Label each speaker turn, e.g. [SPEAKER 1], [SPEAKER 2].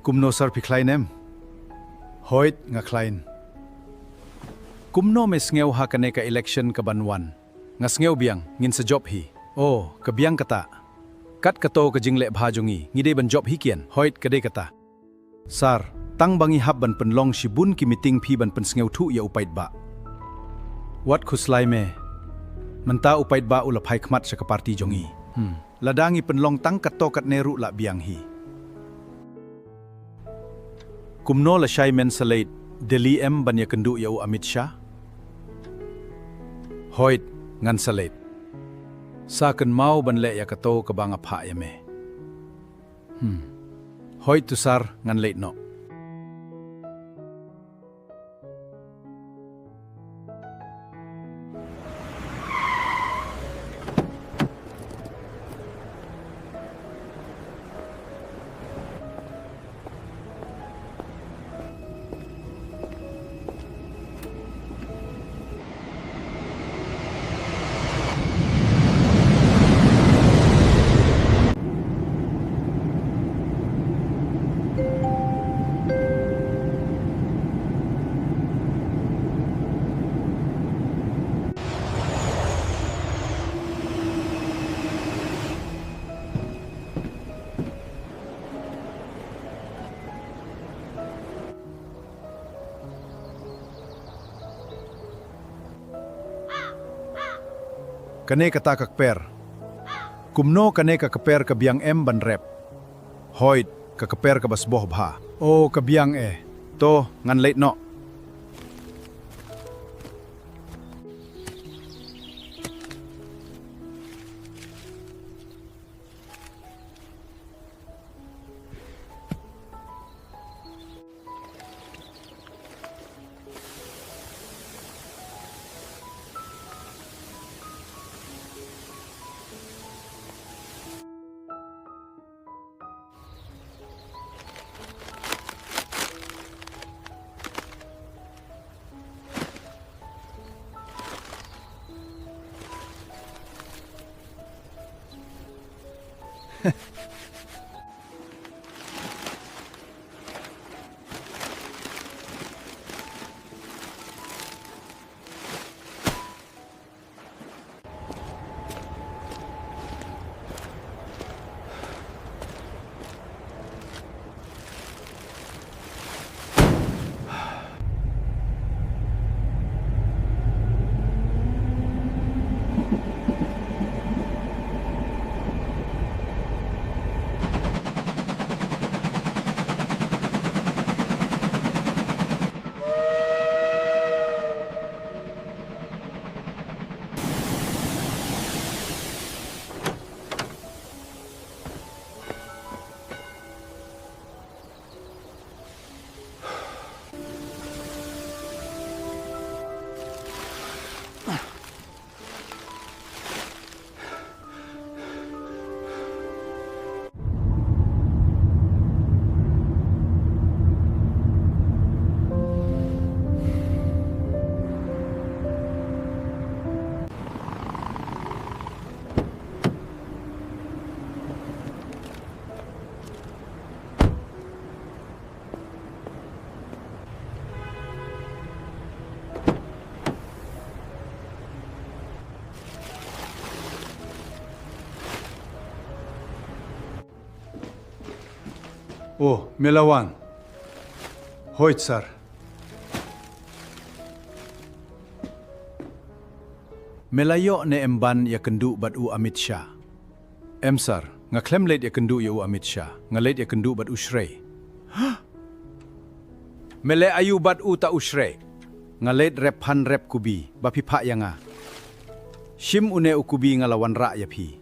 [SPEAKER 1] Kumno sar pikhlainem. Hoit nga klain. Kumno mes ngeu ha kane ka election ka banwan. Nga ngeu biang ngin sa job hi. Oh, ka biang kata. Kat kato ka jingle bhajongi ngide ban job hi kian. Hoit kade kata. Sar, tang bangi hab ban penlong si bun ki meeting phi ban pen ngeu thu ya upait ba. Wat khuslai me. Menta upait ba ula phai khmat sa ka party jongi. Ladangi penlong tang kato kat neru la biang hi. Kumno la shai men salait Delhi em ban ya kendu ya Amit Shah. Hoit ngan salait. Sa kan mau ban le ya kato ka banga pha ya me. Hoit tu sar ngan leit no. Kane kata kakper. Kumno kane kakper ka biang em ban rep. Hoit kakper ka basboh bha. O ka biang to ngan leit no. Oh, Melawan. Hoit sar. Melayo ne emban ya kendu bat u Amit Shah. Sar, nga klem leit ya kendu ya u Amit Shah, nga leit ya kendu bat u Shrey. Mele ayu bat u ta u Shrey. Nga leit rep han rep kubi, bapi pa ya nga. Shim une u kubi nga lawan ra ya pi.